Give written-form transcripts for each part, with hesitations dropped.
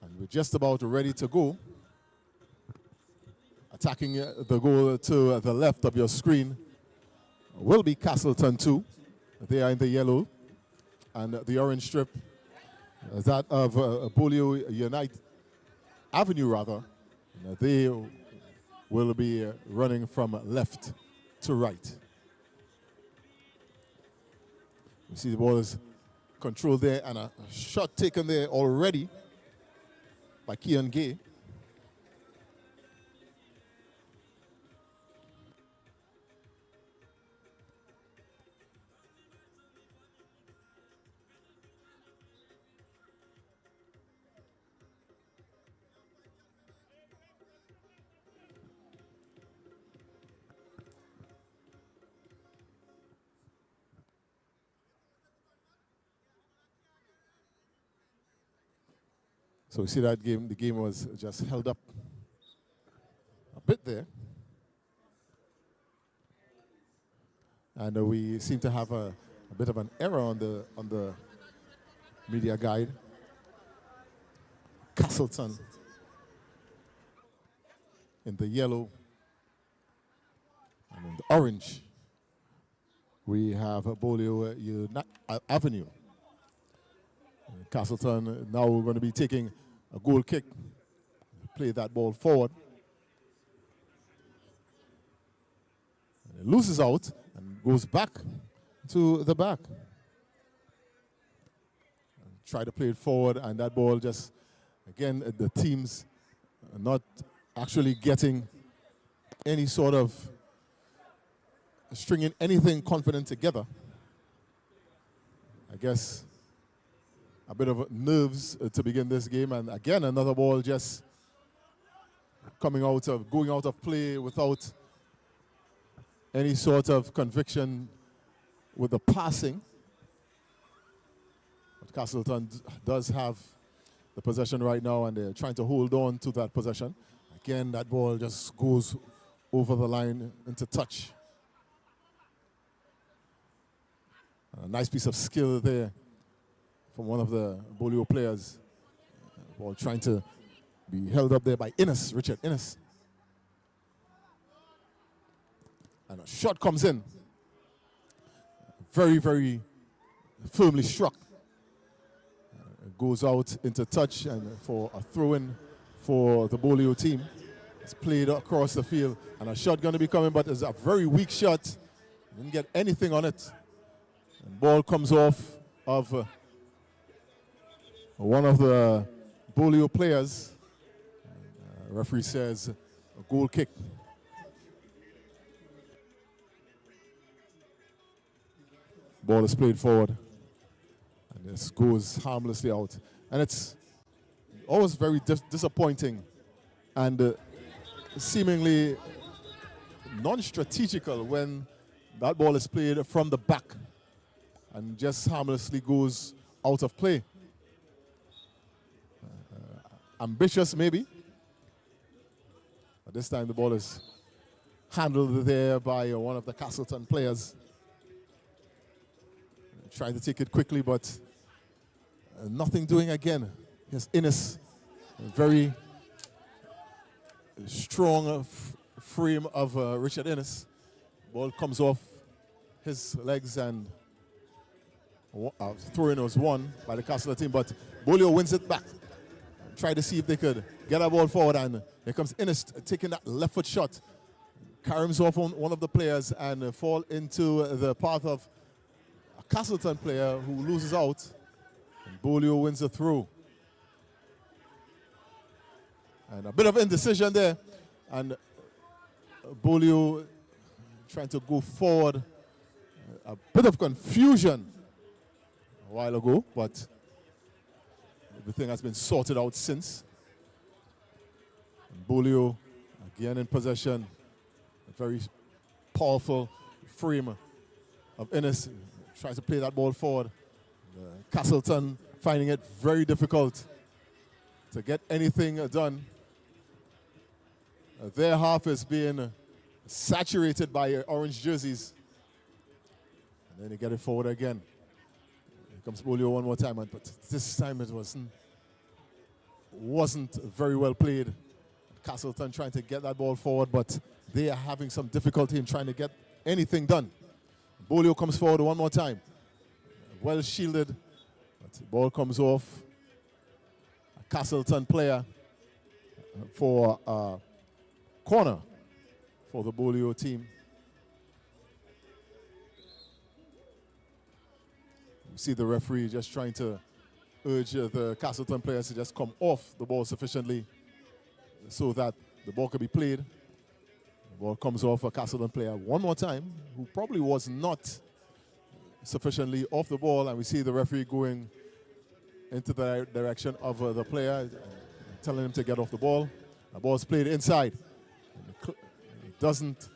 And we're just about ready to go. Attacking the goal to the left of your screen will be Castleton 2. They are in the yellow and the orange strip. That of Beaulieu Avenue, rather. They will be running from left to right. You see the ball is controlled there and a shot taken there already by Keon Gay. So we see that the game was just held up a bit there. And we seem to have a bit of an error on the media guide. Castleton in the yellow and in the orange. We have Beaulieu Avenue. Castleton now we're going to be taking a goal kick, play that ball forward. And it loses out and goes back to the back. And try to play it forward, and that ball just, again, the teams are not actually getting any sort of stringing anything confident together. I guess a bit of nerves to begin this game, and again another ball just going out of play without any sort of conviction with the passing. But Castleton does have the possession right now, and they're trying to hold on to that possession. Again, that ball just goes over the line into touch. A nice piece of skill there from one of the Beaulieu players. Ball trying to be held up there by Richard Innes. And a shot comes in. Very, very firmly struck. Goes out into touch and for a throw-in for the Beaulieu team. It's played across the field, and a shot going to be coming, but it's a very weak shot. Didn't get anything on it. And ball comes off of one of the Beaulieu players. Referee says a goal kick. Ball is played forward, and this goes harmlessly out. And it's always very disappointing and seemingly non-strategical when that ball is played from the back and just harmlessly goes out of play. Ambitious, maybe. But this time the ball is handled there by one of the Castleton players. Trying to take it quickly, but nothing doing again. Here's Innes, a very strong frame of Richard Innes. Ball comes off his legs, and throw-in was won by the Castleton team, but Beaulieu wins it back. Try to see if they could get that ball forward, and here comes Innes taking that left foot shot. Caroms off on one of the players and fall into the path of a Castleton player who loses out. And Beaulieu wins the throw. And a bit of indecision there, and Beaulieu trying to go forward. A bit of confusion a while ago, but everything has been sorted out since. And Beaulieu again in possession. A very powerful frame of Innes. Tries to play that ball forward. Castleton finding it very difficult to get anything done. Their half is being saturated by orange jerseys. And then they get it forward again. Here comes Beaulieu one more time, but this time it wasn't wasn't very well played. Castleton trying to get that ball forward, but they are having some difficulty in trying to get anything done. Beaulieu comes forward one more time. Well shielded, but the ball comes off. A Castleton player for a corner for the Beaulieu team. You see the referee just trying to urge the Castleton players to just come off the ball sufficiently so that the ball could be played. The ball comes off a Castleton player one more time, who probably was not sufficiently off the ball, and we see the referee going into the direction of the player, telling him to get off the ball. The ball's played inside. Doesn't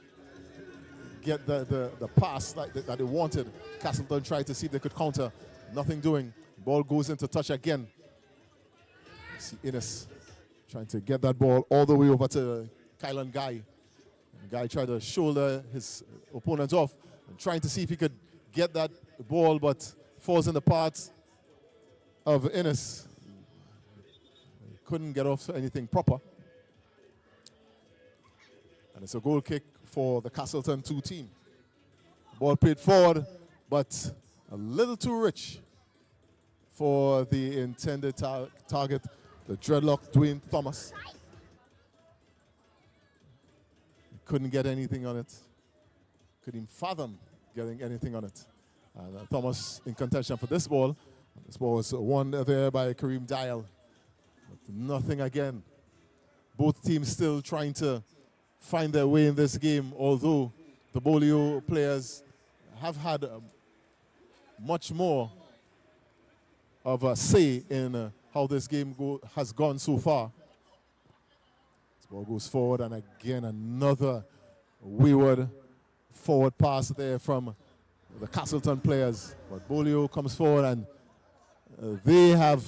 get the pass that they wanted. Castleton tried to see if they could counter. Nothing doing. Ball goes into touch again. You see Innes trying to get that ball all the way over to Kylan Guy. The guy tried to shoulder his opponent off, and trying to see if he could get that ball, but falls in the path of Innes. He couldn't get off anything proper. And it's a goal kick for the Castleton 2 team. Ball played forward, but a little too rich for the intended target, the dreadlock Dwayne Thomas. He couldn't get anything on it. Couldn't even fathom getting anything on it. And Thomas in contention for this ball. This ball was won there by Kareem Dial. But nothing again. Both teams still trying to find their way in this game, although the Beaulieu players have had much more of a say in how this game has gone so far. This ball goes forward, and again another wayward forward pass there from the Castleton players. But Beaulieu comes forward, and they have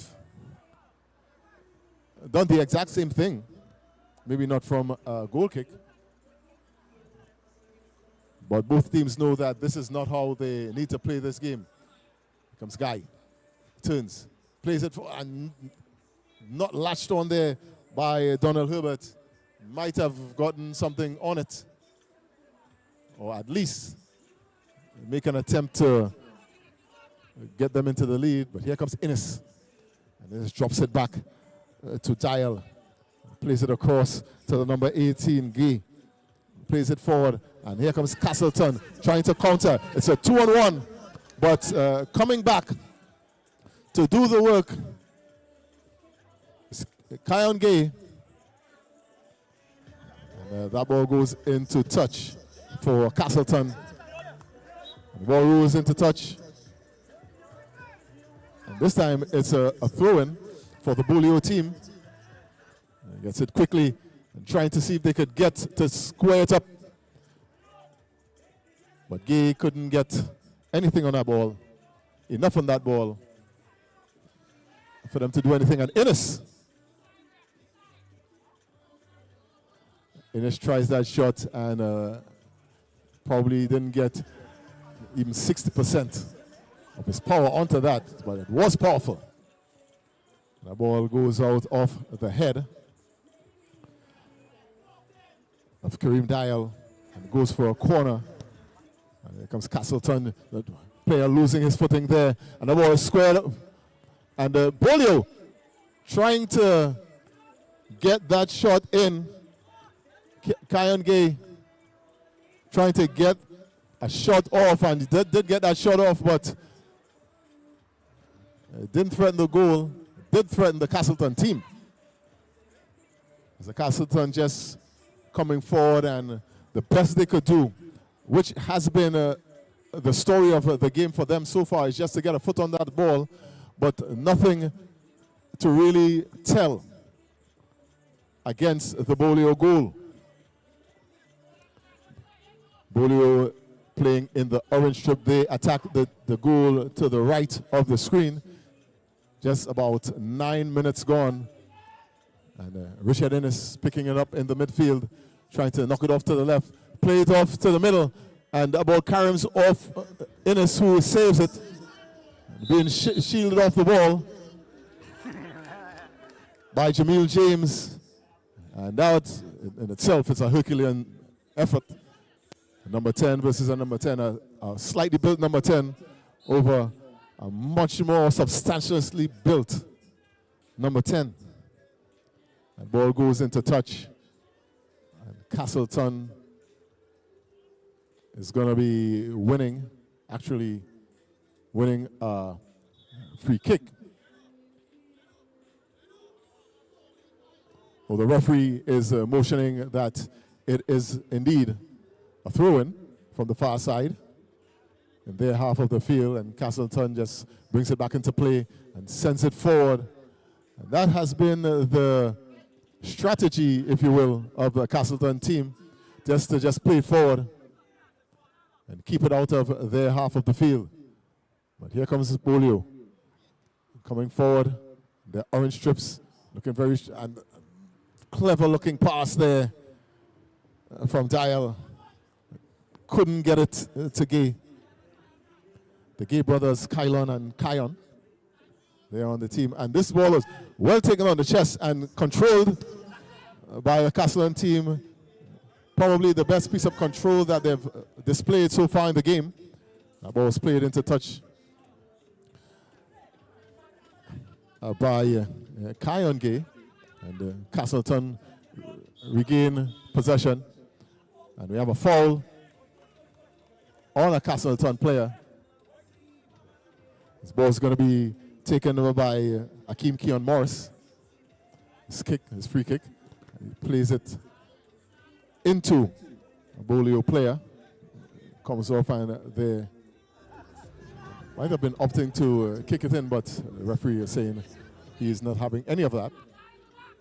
done the exact same thing. Maybe not from a goal kick, but both teams know that this is not how they need to play this game. Here comes Guy, turns, plays it for, and not latched on there by Donald Herbert. Might have gotten something on it, or at least make an attempt to get them into the lead. But here comes Innes, and Innes drops it back to Dial. Plays it across to the number 18, Gay. Plays it forward, and here comes Castleton trying to counter. It's a 2-on-1, but coming back to do the work, Kion Gay. And that ball goes into touch for Castleton. The ball rolls into touch. And this time it's a throw-in for the Beaulieu team. Gets it quickly and trying to see if they could get to square it up. But Gay couldn't get anything on that ball. Enough on that ball for them to do anything. And Innes tries that shot and probably didn't get even 60% of his power onto that, but it was powerful. The ball goes out off the head of Kareem Dial and goes for a corner. And here comes Castleton, the player losing his footing there, and the ball is squared up. And Beaulieu trying to get that shot in. Kion Gay trying to get a shot off, and he did get that shot off, but it didn't threaten the goal, did threaten the Castleton team. As the Castleton just coming forward, and the best they could do, which has been the story of the game for them so far, is just to get a foot on that ball, but nothing to really tell against the Beaulieu goal. Beaulieu playing in the orange strip. They attack the goal to the right of the screen. Just about 9 minutes gone. And Richard Innes picking it up in the midfield, trying to knock it off to the left. Play it off to the middle, and the ball carries off Innes, who saves it. Being shielded off the ball by Jamil James. And that in itself is a Herculean effort. Number 10 versus a number 10, a slightly built number 10 over a much more substantially built number 10. And ball goes into touch. And Castleton is going to be winning, actually winning a free kick. Well, the referee is motioning that it is indeed a throw-in from the far side in their half of the field, and Castleton just brings it back into play and sends it forward. And that has been the strategy, if you will, of the Castleton team, just to play it forward and keep it out of their half of the field. But here comes BEAULIEU coming forward, the orange strips looking very, and clever looking pass there from Dial. Couldn't get it to Gay. The Gay brothers, Kylon and Kion, they are on the team. And this ball was well taken on the chest and controlled by the Castleton team. Probably the best piece of control that they've displayed so far in the game. That ball was played into touch by Kion Gay. And Castleton regain possession. And we have a foul on a Castleton player. This ball is going to be taken over by Akeem Keon Morris. His free kick. He plays it into a BEAULIEU player. Comes off, and they might have been opting to kick it in, but the referee is saying he is not having any of that.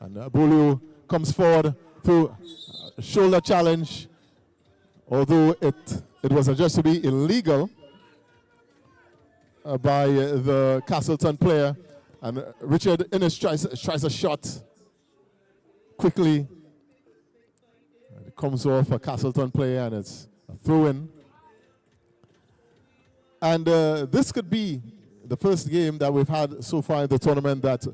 And BEAULIEU comes forward through a shoulder challenge, although it was adjudged to be illegal by the Castleton player. And Richard Innes tries a shot quickly. And it comes off a Castleton player, and it's a throw-in. And this could be the first game that we've had so far in the tournament that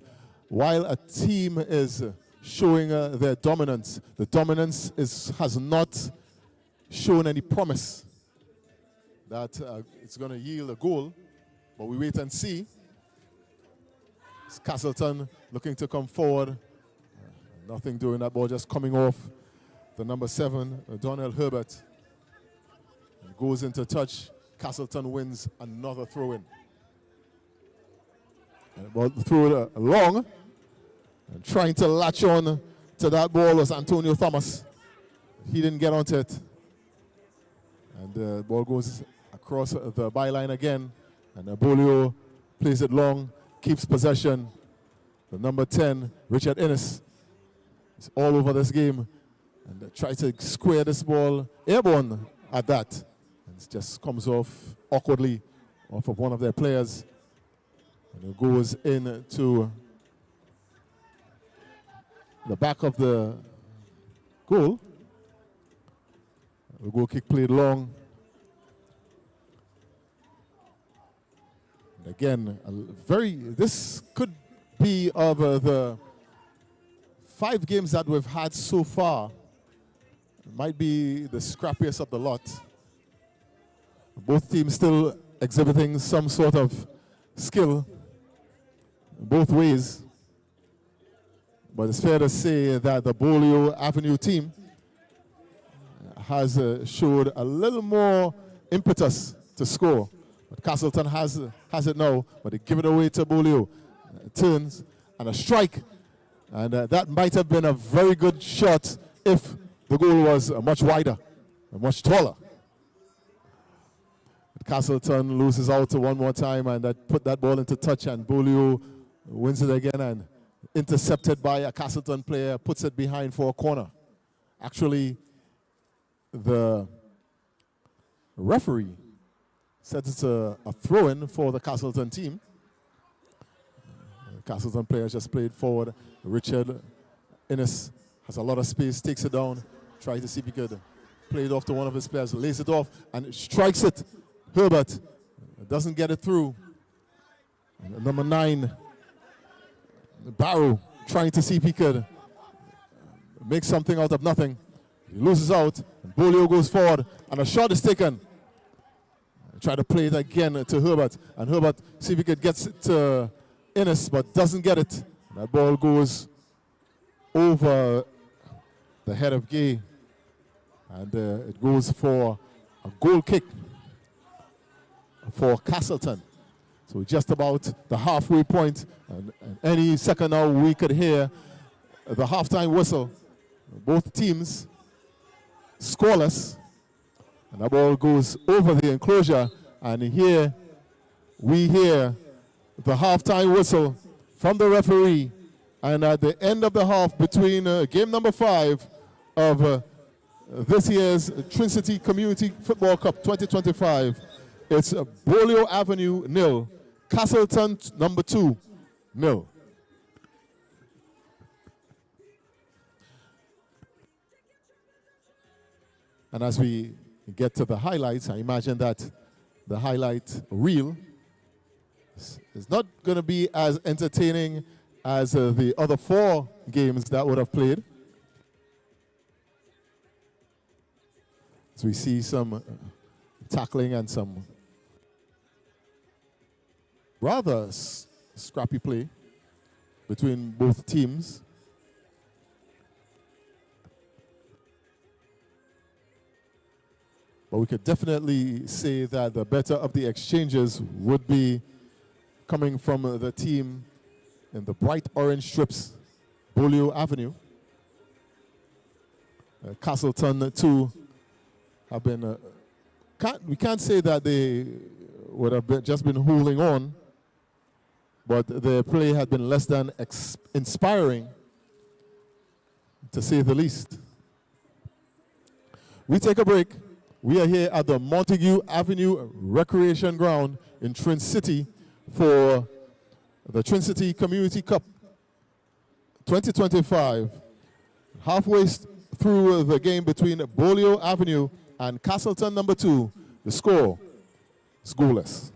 while a team is showing their dominance, the dominance has not shown any promise that it's going to yield a goal. But we wait and see. It's Castleton looking to come forward. Nothing doing, that ball just coming off the number 7, Donnell Herbert. It goes into touch. Castleton wins another throw-in. Ball threw it long. And trying to latch on to that ball was Antonio Thomas. He didn't get onto it. And the ball goes across the byline again. And BEAULIEU plays it long, keeps possession. The number 10, Richard Innes, is all over this game. And tries to square this ball airborne at that. And it just comes off awkwardly off of one of their players. And it goes into the back of the goal. The goal kick played long. And again, this could be of the 5 games that we've had so far. It might be the scrappiest of the lot. Both teams still exhibiting some sort of skill both ways. But it's fair to say that the BEAULIEU Avenue team has showed a little more impetus to score. But Castleton has it now, but they give it away to BEAULIEU. Turns and a strike. And that might have been a very good shot if the goal was much wider, much taller. But Castleton loses out one more time, and that put that ball into touch, and BEAULIEU wins it again, and intercepted by a Castleton player, puts it behind for a corner. Actually, the referee said it's a throw-in for the Castleton team. The Castleton player just played forward. Richard Innes has a lot of space, takes it down, tries to see if he could play it off to one of his players, lays it off, and strikes it. Herbert doesn't get it through. And number 9, Barrow trying to see if he could make something out of nothing. He loses out, and Beaulieu goes forward, and a shot is taken. Try to play it again to Herbert, and Herbert see if he could get it to Innes, but doesn't get it. That ball goes over the head of Gay, and it goes for a goal kick for Castleton. So just about the halfway point, and any second now we could hear the halftime whistle. Both teams scoreless, and the ball goes over the enclosure, and here we hear the halftime whistle from the referee. And at the end of the half, between game number 5 of this year's Trincity Community Football Cup 2025, it's Beaulieu Avenue 0, Castleton number 2 0. And as we get to the highlights, I imagine that the highlight reel is not going to be as entertaining as the other 4 games that would have played. So we see some tackling and some rather scrappy play between both teams. But we could definitely say that the better of the exchanges would be coming from the team in the bright orange strips, Beaulieu Avenue. Castleton too have been, we can't say that they would have just been holding on, but their play had been less than inspiring, to say the least. We take a break. We are here at the Montague Avenue Recreation Ground in Trincity for the Trincity Community Cup 2025. Halfway through the game between Beaulieu Avenue and Castleton number 2, the score is goalless.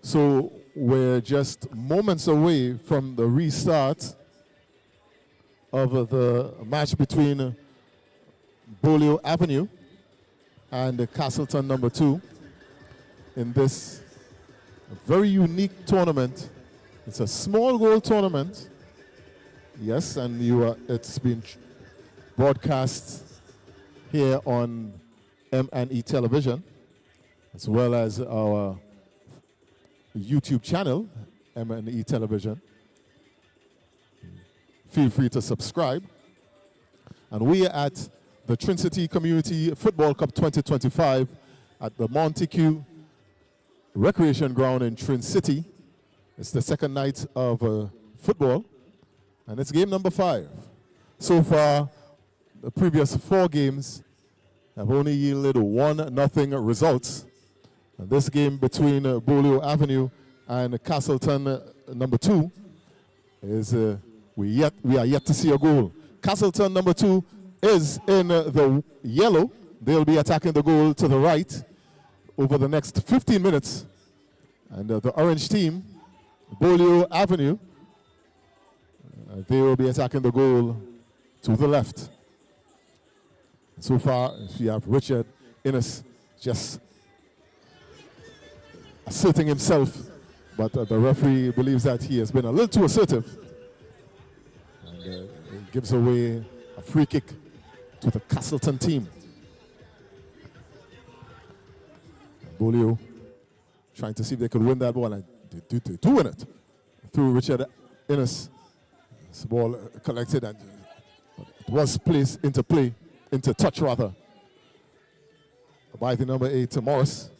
So we're just moments away from the restart of the match between Beaulieu Avenue and Castleton number 2 in this very unique tournament. It's a small goal tournament, yes, and it's been broadcast here on M&E Television, as well as our YouTube channel, M&E Television. Feel free to subscribe. And we are at the Trincity Community Football Cup 2025 at the Montague Recreation Ground in Trincity. It's the second night of football, and it's game number 5. So far, the previous 4 games have only yielded 1-0 results. And this game between Beaulieu Avenue and Castleton number 2 is we are yet to see a goal. Castleton number 2 is in the yellow. They'll be attacking the goal to the right over the next 15 minutes. And the orange team, Beaulieu Avenue, they will be attacking the goal to the left. So far, we have Richard Innes just asserting himself, but the referee believes that he has been a little too assertive. And it gives away a free kick to the Castleton team. Beaulieu trying to see if they could win that ball, and they do win it through Richard Innes. This ball collected and it was placed into touch rather, by the number 8 Morris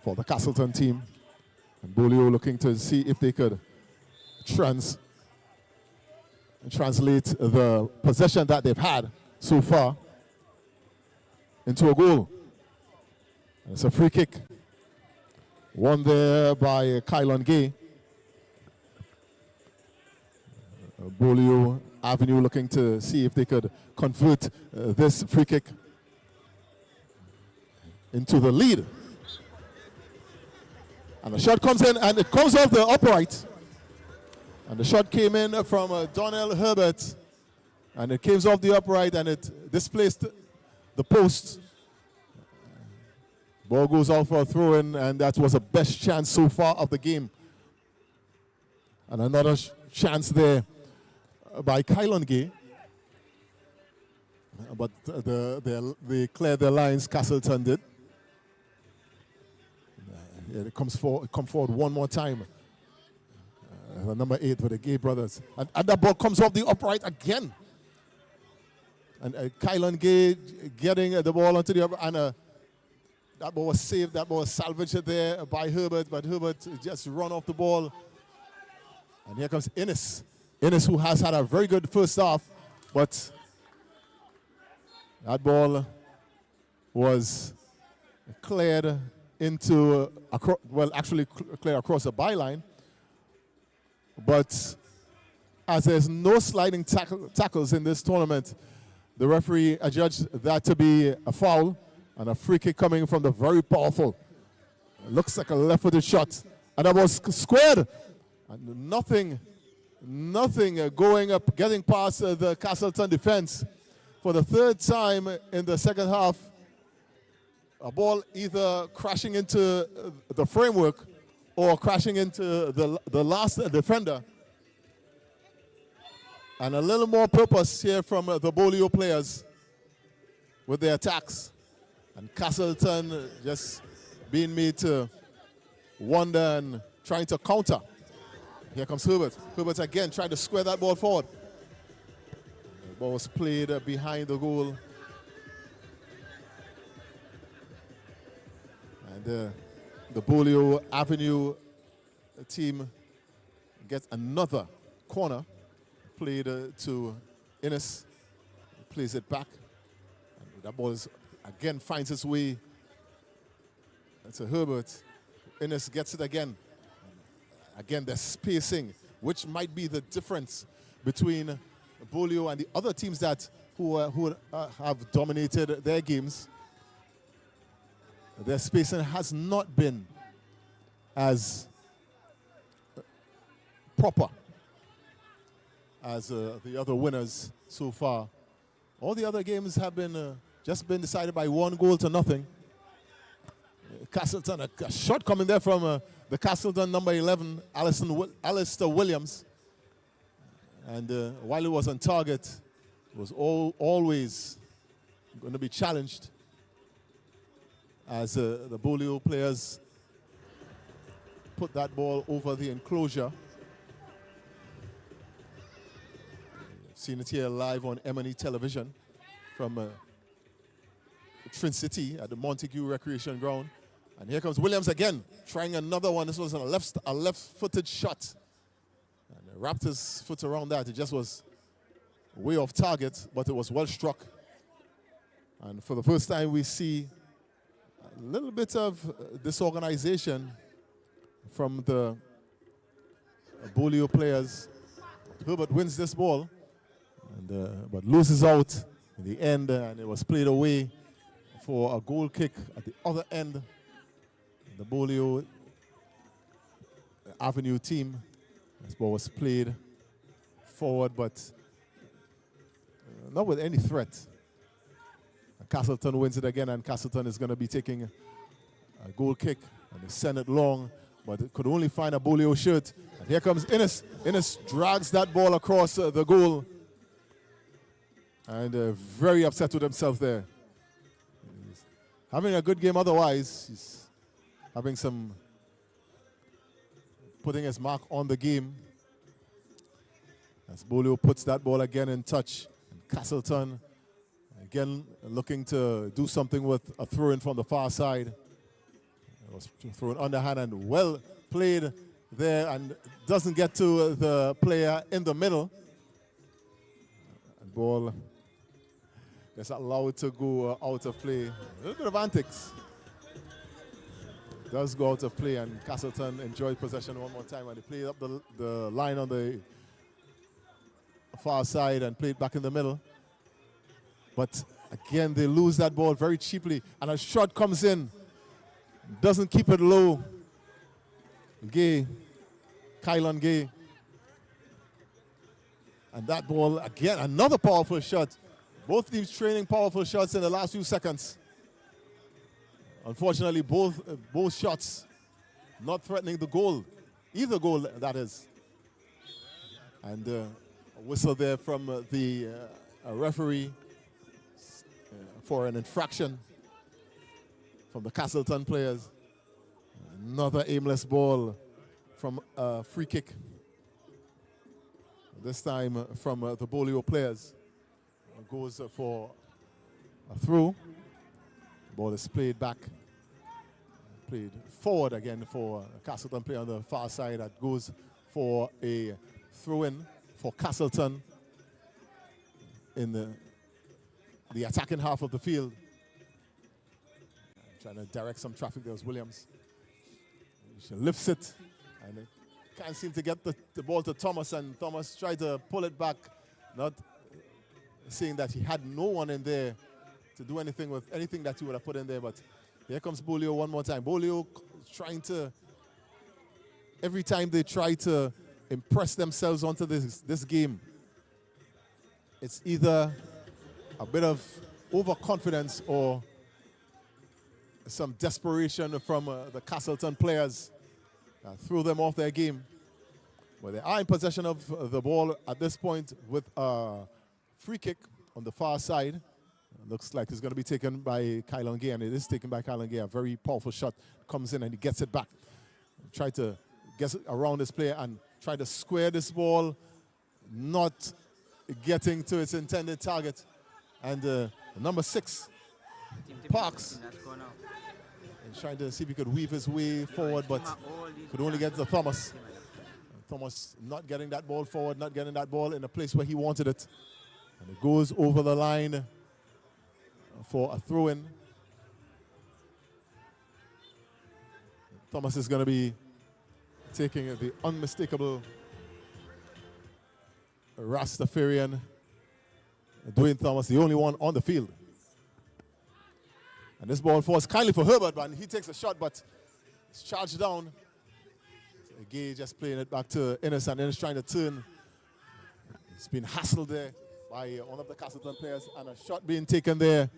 for the Castleton team. And Beaulieu looking to see if they could translate the possession that they've had so far into a goal. And it's a free kick. Won there by Kylon Gay. Beaulieu Avenue looking to see if they could convert this free kick into the lead. And the shot comes in, and it comes off the upright. And the shot came in from Donnell Herbert, and it came off the upright, and it displaced the post. Ball goes out for a throw-in, and that was the best chance so far of the game. And another chance there by Kylon Gay. But they cleared their lines, Castleton did. It comes forward one more time. Number 8 for the Gay brothers. And that ball comes off the upright again. And Kylon Gay getting the ball onto the upright, and that ball was saved, that ball was salvaged there by Herbert, but Herbert just run off the ball. And here comes Innes. Innes, who has had a very good first half, but that ball was cleared into, cleared across the byline. But as there's no sliding tackles in this tournament, the referee adjudged that to be a foul. And a free kick coming from the very powerful. Looks like a left-footed shot. And that was squared. And nothing going up, getting past the Castleton defense. For the 3rd time in the second half, a ball either crashing into the framework or crashing into the last defender. And a little more purpose here from the Beaulieu players with their attacks. And Castleton just being made to wonder and trying to counter. Here comes Herbert. Herbert again trying to square that ball forward. The ball was played behind the goal. And the Beaulieu Avenue team gets another corner played to Innes. Plays it back. And that ball is again finds its way to Herbert. Innes gets it again. Again, the spacing, which might be the difference between Beaulieu and the other teams who have dominated their games. Their spacing has not been as proper as the other winners so far. All the other games have been just been decided by 1-0. Castleton, a shot coming there from the Castleton number 11, Alistair Williams. And while he was on target, was always going to be challenged as the Beaulieu players put that ball over the enclosure. Seen it here live on M&E television from Trincity at the Montague Recreation Ground. And here comes Williams again, trying another one. This was a left-footed shot. And wrapped his foot around that. It just was way off target, but it was well struck. And for the first time, we see a little bit of disorganization from the Beaulieu players. Herbert wins this ball, and, but loses out in the end, and it was played away for a goal kick at the other end. The Beaulieu Avenue team. This ball was played forward, but not with any threat. Castleton wins it again, and Castleton is going to be taking a goal kick, and they send it long, but it could only find a Beaulieu shirt. And here comes Innes. Innes drags that ball across the goal, and very upset with himself there. He's having a good game otherwise. He's having some, putting his mark on the game. As Beaulieu puts that ball again in touch, and Castleton again looking to do something with a throw-in from the far side. It was thrown underhand and well played there, and doesn't get to the player in the middle. And ball is allowed to go out of play. A little bit of antics. It does go out of play, and Castleton enjoyed possession one more time, and they played up the line on the far side and played back in the middle. But again, they lose that ball very cheaply, and a shot comes in. Doesn't keep it low. Gay, Kylon Gay. And that ball, again, another powerful shot. Both teams training powerful shots in the last few seconds. Unfortunately, both shots not threatening the goal. Either goal, that is. And a whistle there from the referee for an infraction from the Castleton players. Another aimless ball from a free kick. This time from the Beaulieu players. Goes for a throw. Ball is played back. Played forward again for a Castleton player on the far side. That goes for a throw-in for Castleton in the attacking half of the field. Trying to direct some traffic. There was Williams. She lifts it, and it can't seem to get the ball to Thomas, and Thomas tried to pull it back, not seeing that he had no one in there to do anything with anything that he would have put in there. But here comes Beaulieu one more time. Beaulieu trying to, every time they try to impress themselves onto this game, it's either a bit of overconfidence or some desperation from the Castleton players threw them off their game. But they are in possession of the ball at this point with a free kick on the far side. Looks like it's going to be taken by Kylon Gay, and it is taken by Kylon Gay. A very powerful shot comes in, and he gets it back. Try to get around this player and try to square this ball, not getting to its intended target. And number 6, Parks, and trying to see if he could weave his way forward, but could only get to Thomas. Thomas not getting that ball forward, not getting that ball in the place where he wanted it. And it goes over the line for a throw-in. Thomas is going to be taking the unmistakable Rastafarian Dwayne Thomas, the only one on the field. And this ball falls kindly for Herbert, but he takes a shot, but it's charged down. So Gay just playing it back to Innes, and Innes trying to turn. He's been hassled there by one of the Castleton players, and a shot being taken there.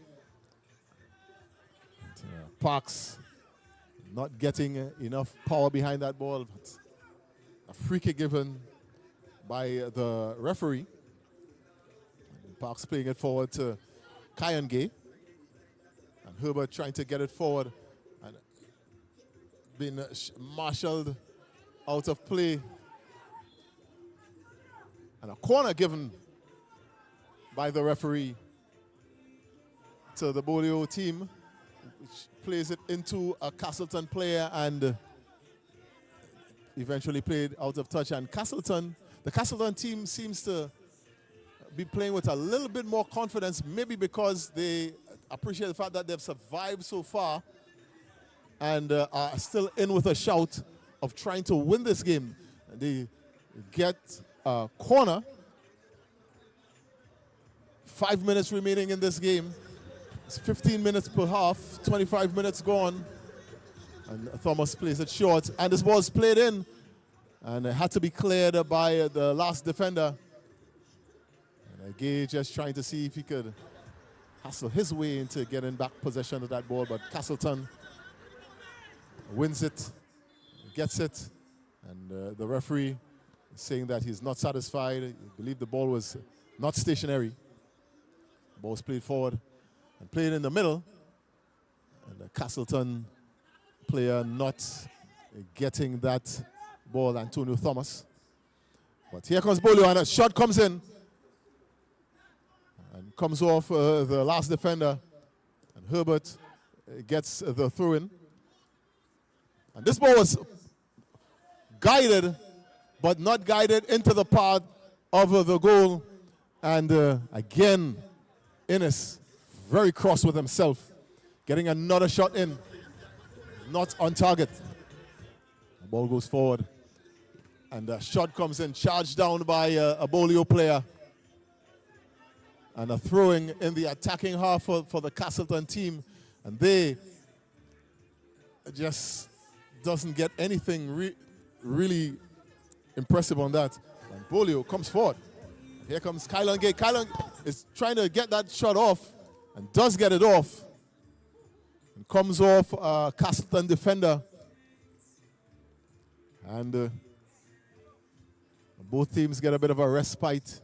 And, Parks not getting enough power behind that ball, but a free kick given by the referee. Parks playing it forward to Kyan Gay. And Herbert trying to get it forward and being marshaled out of play. And a corner given by the referee to the Beaulieu team, which plays it into a Castleton player and eventually played out of touch. And the Castleton team seems to be playing with a little bit more confidence, maybe because they appreciate the fact that they've survived so far and are still in with a shout of trying to win this game. They get a corner. 5 minutes remaining in this game. It's 15 minutes per half, 25 minutes gone. And Thomas plays it short. And this ball is played in. And it had to be cleared by the last defender. And Gay just trying to see if he could hustle his way into getting back possession of that ball. But Castleton wins it, gets it. And the referee is saying that he's not satisfied. He believed the ball was not stationary. The ball was played forward and played in the middle. And the Castleton player not getting that ball, Antonio Thomas. But here comes Beaulieu, and a shot comes in and comes off the last defender. And Herbert gets the throw-in. And this ball was guided, but not guided into the path of the goal. And again, Innes very cross with himself, getting another shot in, not on target. The ball goes forward, and a shot comes in, charged down by a Beaulieu player. And a throwing in the attacking half for the Castleton team. And they just doesn't get anything really impressive on that. And Beaulieu comes forward. Here comes Kylan Gay. Kylan is trying to get that shot off and does get it off. And comes off a Castleton defender. And both teams get a bit of a respite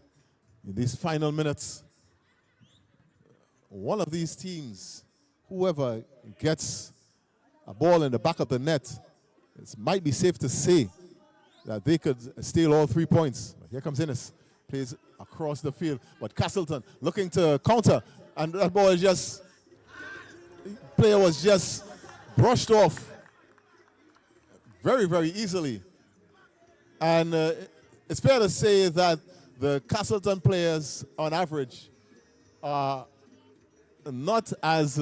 in these final minutes. One of these teams, whoever gets a ball in the back of the net, it might be safe to say that they could steal all 3 points. But here comes Innes. Plays across the field, but Castleton looking to counter, and that ball is just, player was just brushed off very, very easily. And it's fair to say that the Castleton players, on average, are not as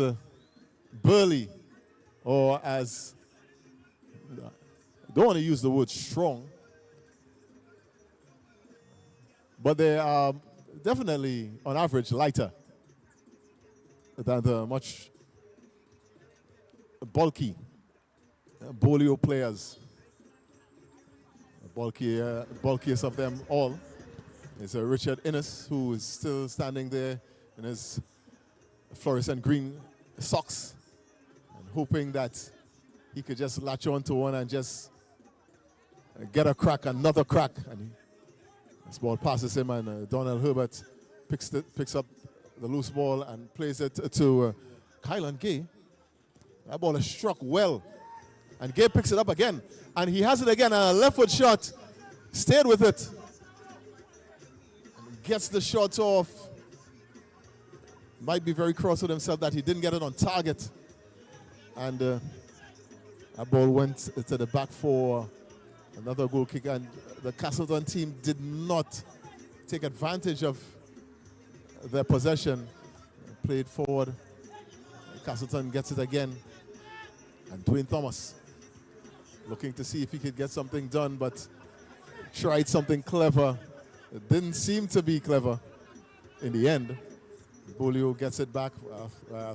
burly or as, I don't want to use the word strong, but they are definitely, on average, lighter than the much bulky Beaulieu players. Bulkiest of them all is Richard Innes, who is still standing there in his fluorescent green socks and hoping that he could just latch on to one and just get a crack, another crack. And this ball passes him, and Donald Herbert picks up the loose ball and plays it to Kylan Gay. That ball is struck well, and Gay picks it up again, and he has it again, and a left foot shot, stayed with it, and gets the shot off. Might be very cross with himself that he didn't get it on target, and that ball went to the back for another goal kick, and the Castleton team did not take advantage of their possession. Played forward. Castleton gets it again. And Dwayne Thomas looking to see if he could get something done, but tried something clever. It didn't seem to be clever in the end. Beaulieu gets it back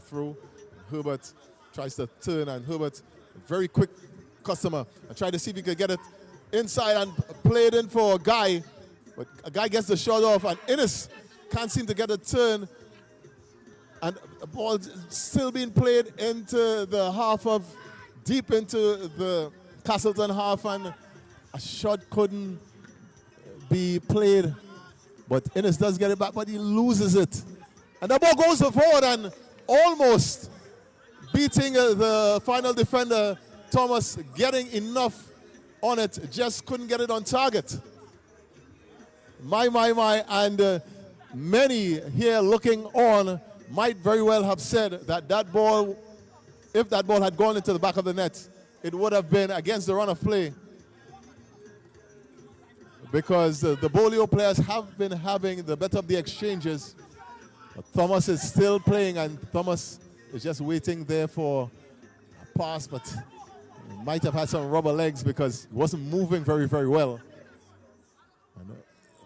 through. Herbert tries to turn, and Herbert, a very quick customer, and tried to see if he could get it inside and played in for a guy, but a guy gets the shot off, and Innes can't seem to get a turn, and the ball still being played into the half of, deep into the Castleton half, and a shot couldn't be played But Innes does get it back, but he loses it. And the ball goes forward and almost beating the final defender, Thomas, getting enough on it, just couldn't get it on target. My, and many here looking on might very well have said that that ball, if that ball had gone into the back of the net, it would have been against the run of play, because the Beaulieu players have been having the better of the exchanges. But Thomas is still playing, and Thomas is just waiting there for a pass, but he might have had some rubber legs because he wasn't moving very, very well. And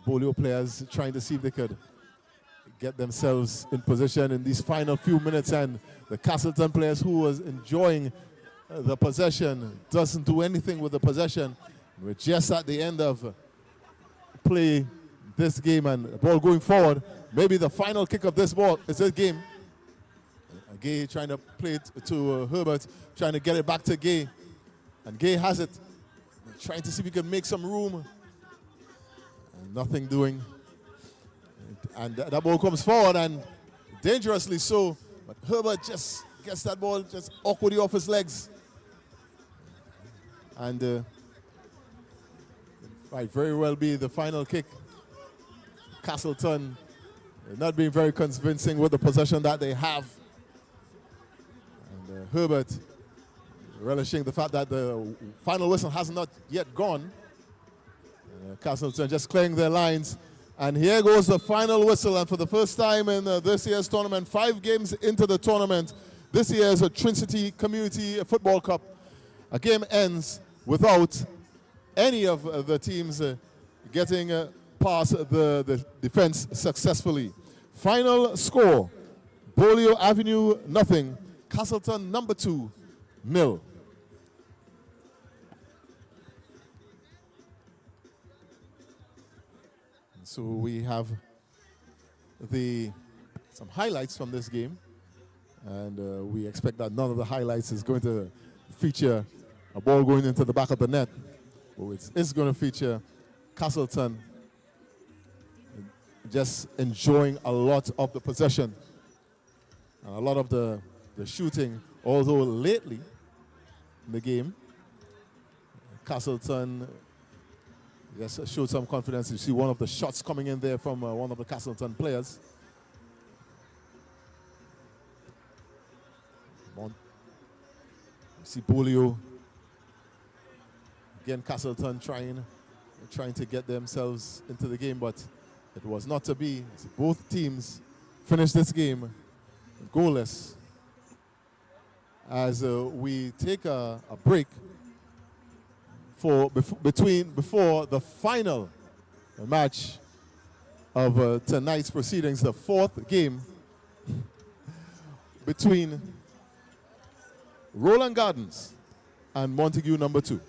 Beaulieu players trying to see if they could get themselves in position in these final few minutes, and the Castleton players who was enjoying the possession doesn't do anything with the possession. We're just at the end of play this game, and the ball going forward. Maybe the final kick of this ball is this game. Gay trying to play it to Herbert, trying to get it back to Gay. And Gay has it, trying to see if he can make some room. And nothing doing. And that ball comes forward, and dangerously so. But Herbert just gets that ball just awkwardly off his legs. And might very well be the final kick. Castleton not being very convincing with the possession that they have. And Herbert relishing the fact that the final whistle has not yet gone. Castleton just clearing their lines. And here goes the final whistle. And for the first time in this year's tournament, 5 games into the tournament, this year's Trincity Community Football Cup, a game ends without any of the teams getting past the defense successfully. Final score, Beaulieu Avenue 0, Castleton number 2 0. So we have some highlights from this game, and we expect that none of the highlights is going to feature a ball going into the back of the net. But it is going to feature Castleton just enjoying a lot of the possession and a lot of the shooting, although lately in the game, Castleton just showed some confidence. You see one of the shots coming in there from one of the Castleton players. You see Beaulieu. Again, Castleton trying to get themselves into the game, but it was not to be. Both teams finished this game goalless. As we take a break before the final match of tonight's proceedings, the 4th game between Roland Gardens and Montague number 2.